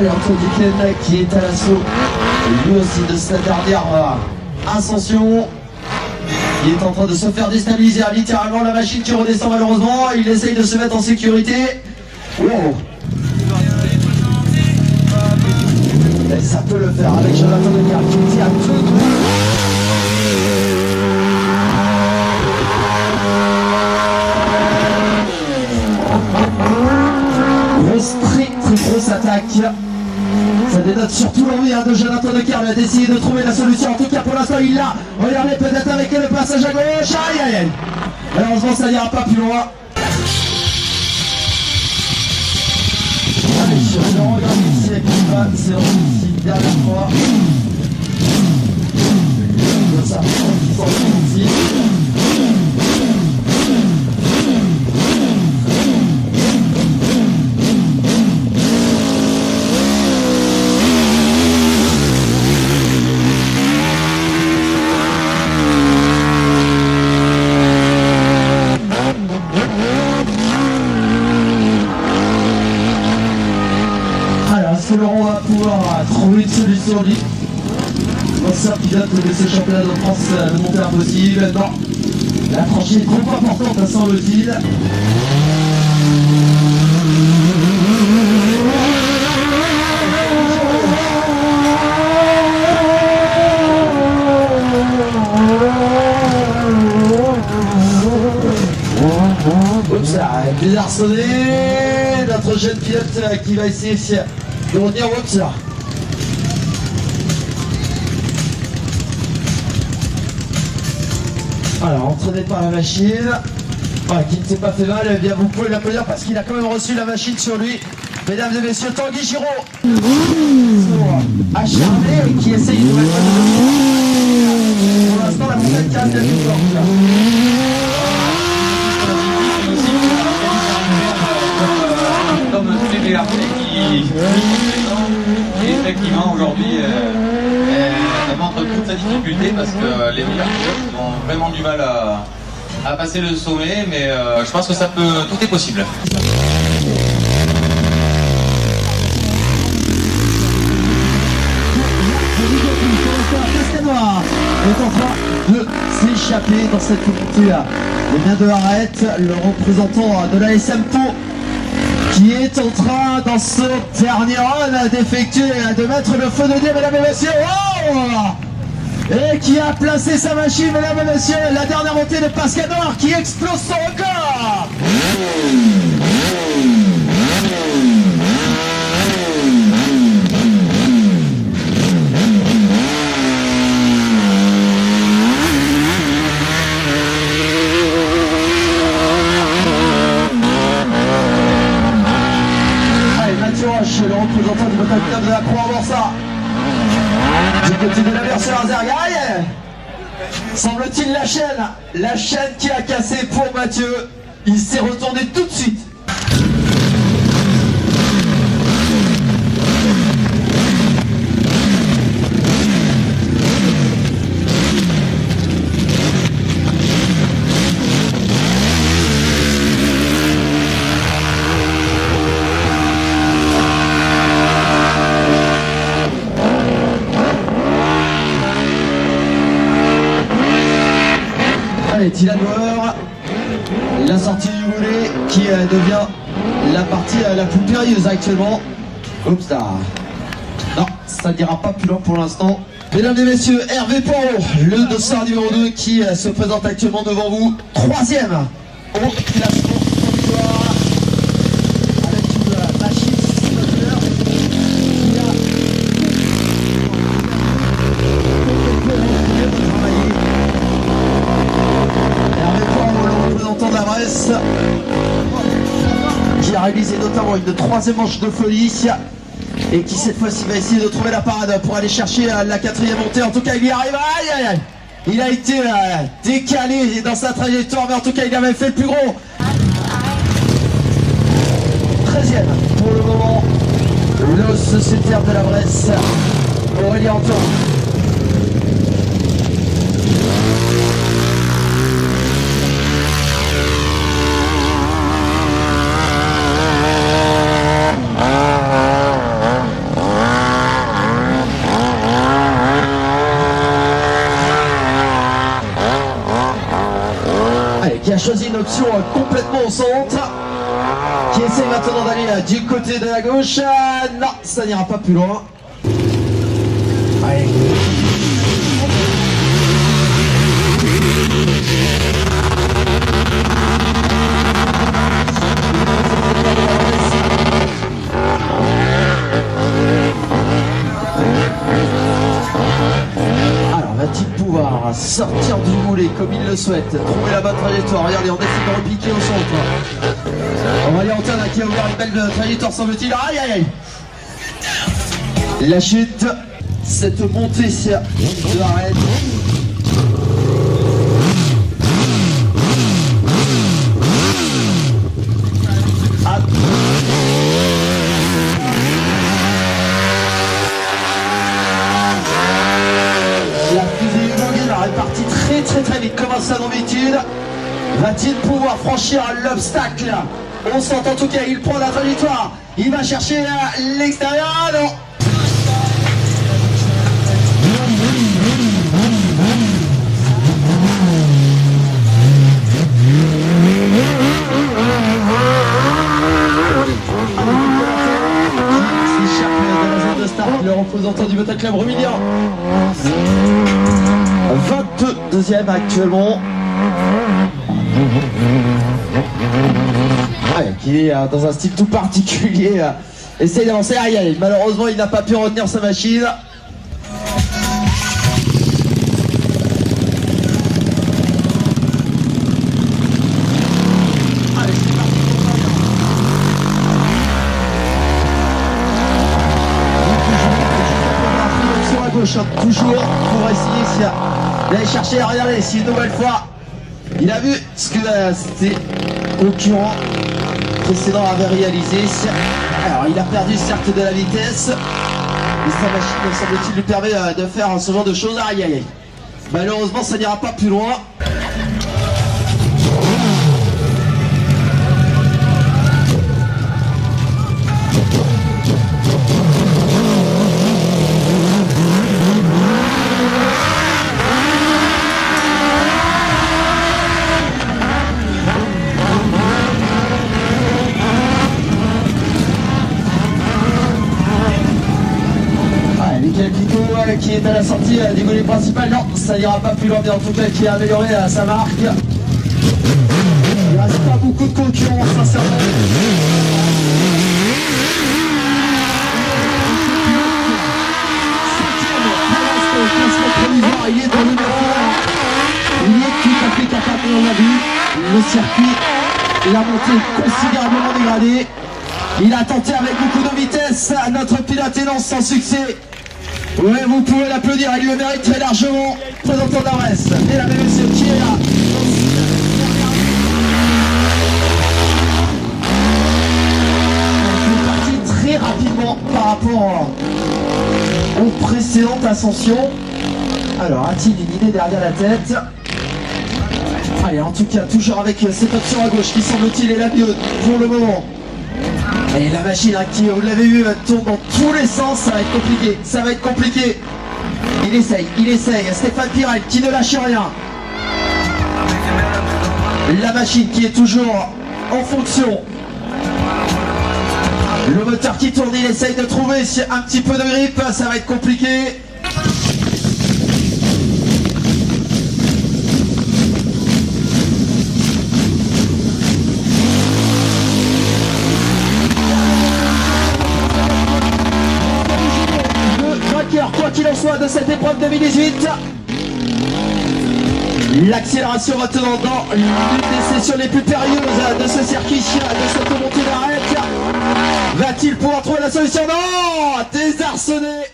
Allez, Antoine Duquesne qui est à l'assaut, lui aussi de sa dernière ascension. Il est en train de se faire déstabiliser, littéralement la machine qui redescend malheureusement. Il essaye de se mettre en sécurité. Wow. Et ça peut le faire avec Jonathan Decar qui tient tout. Très grosse attaque. Ça dénote surtout l'envie de Jonathan Decar. Il a décidé de trouver la solution. En tout cas pour l'instant il l'a. Regardez peut-être avec le passage à gauche. Aïe aïe aïe. Malheureusement ça n'ira pas plus loin. Allez, je regarde ici avec le bas. C'est ici dernière fois. Comme ça, ils sont ici. Laurent va pouvoir trouver une solution lui. L'ancien pilote de ce championnat de France de monter impossible. Non, la tranchée est trop importante, ça semble-t-il. Oups, bizarre sonné. Notre jeune pilote qui va essayer de revenir. Oups. Alors, entraîné par la machine, qui ne s'est pas fait mal, eh bien vous pouvez l'applaudir parce qu'il a quand même reçu la machine sur lui. Mesdames et messieurs, Tanguy Giraud, acharné, qui essaye de mettre pour l'instant la montagne calme de la victoire. Comme tous les VRT qui et effectivement aujourd'hui elle montre toute sa difficulté parce que les meilleurs pilotes ont vraiment du mal à passer le sommet, mais je pense que ça peut, tout est possible. Est en train de s'échapper dans cette montée. Et bien de Arrête, le représentant de la SM Pau, qui est en train dans ce dernier run d'effectuer, de mettre le feu de Dieu, mesdames et messieurs. Oh, et qui a placé sa machine, mesdames et messieurs, la dernière montée de Pascador qui explose son record. Le représentant du moteur de la Croix-en-Morsa du côté de la version Azergaï. Semble-t-il la chaîne qui a cassé pour Mathieu. Il s'est retourné tout de suite. Dylan Bauer, la sortie du volet qui devient la partie la plus périlleuse actuellement. Oups là. Non, ça n'ira pas plus loin pour l'instant. Mesdames et messieurs, Hervé Poirot, le dossard numéro 2 qui se présente actuellement devant vous. 3e au classement provisoire avec une machine moteur qui a de la Bresse qui a réalisé notamment une 3e manche de folie et qui cette fois-ci va essayer de trouver la parade pour aller chercher la 4e montée. En tout cas il y arrive. Aïe aïe aïe. Il a été décalé dans sa trajectoire, mais en tout cas il avait fait le plus gros. 13e pour le moment, le sociétaire de la Bresse, Aurélien Antoine. choisi une option complètement au centre. Qui essaie maintenant d'aller du côté de la gauche. Non, ça n'ira pas plus loin. Allez. Alors, va-t-il pouvoir sortir du boulet comme il le souhaite, trouver la bonne trajectoire? Regardez, on essaie de repiquer au centre. On va aller en terre qui a ouvert une belle trajectoire, semble-t-il. Aïe aïe aïe. La chute, cette montée de arrêt. La fusée Hugonville a réparti très vite comme un salon d'habitude. Va-t-il pouvoir franchir l'obstacle? On sent en tout cas, il prend la trajectoire. Il va chercher l'extérieur. Non. S'échappe dans la zone de start, le représentant du Motor Club Romilien. 22e actuellement. Ouais, qui est dans un style tout particulier. Essaye d'avancer. Aïe aïe, malheureusement il n'a pas pu retenir sa machine. Toujours pour essayer d'aller chercher, regardez, si une nouvelle fois il a vu ce que c'était concurrent précédent avait réalisé. Alors il a perdu certes de la vitesse, mais sa machine, semble-t-il, lui permet de faire ce genre de choses. Aïe aïe aïe. Malheureusement ça n'ira pas plus loin. Qui est à la sortie du volet principal, non, ça n'ira pas plus loin, mais en tout cas qui a amélioré sa marque. Il ne reste pas beaucoup de concurrence, sincèrement. Il est dans le numéro 1. Il est tout à fait capable, on l'a vu. Le circuit, la montée est considérablement dégradée. Il a tenté avec beaucoup de vitesse notre pilote et non sans succès. Oui, vous pouvez l'applaudir, il le mérite très largement. Présentant d'Arès, mesdames et messieurs, qui est là? Il est parti très rapidement par rapport aux précédentes ascensions. Alors, a-t-il une idée derrière la tête? Allez, en tout cas, toujours avec cette option à gauche qui semble-t-il est la mieux pour le moment. Et la machine qui, vous l'avez vu, tourne dans tous les sens, ça va être compliqué, ça va être compliqué. Il essaye, Stéphane Pirel qui ne lâche rien. La machine qui est toujours en fonction. Le moteur qui tourne, il essaye de trouver un petit peu de grippe, ça va être compliqué. Quoi qu'il en soit de cette épreuve 2018, l'accélération maintenant dans l'une des sessions les plus périlleuses de ce circuit, de cette montée d'arrêt. Va-t-il pouvoir trouver la solution? Non, désarçonné.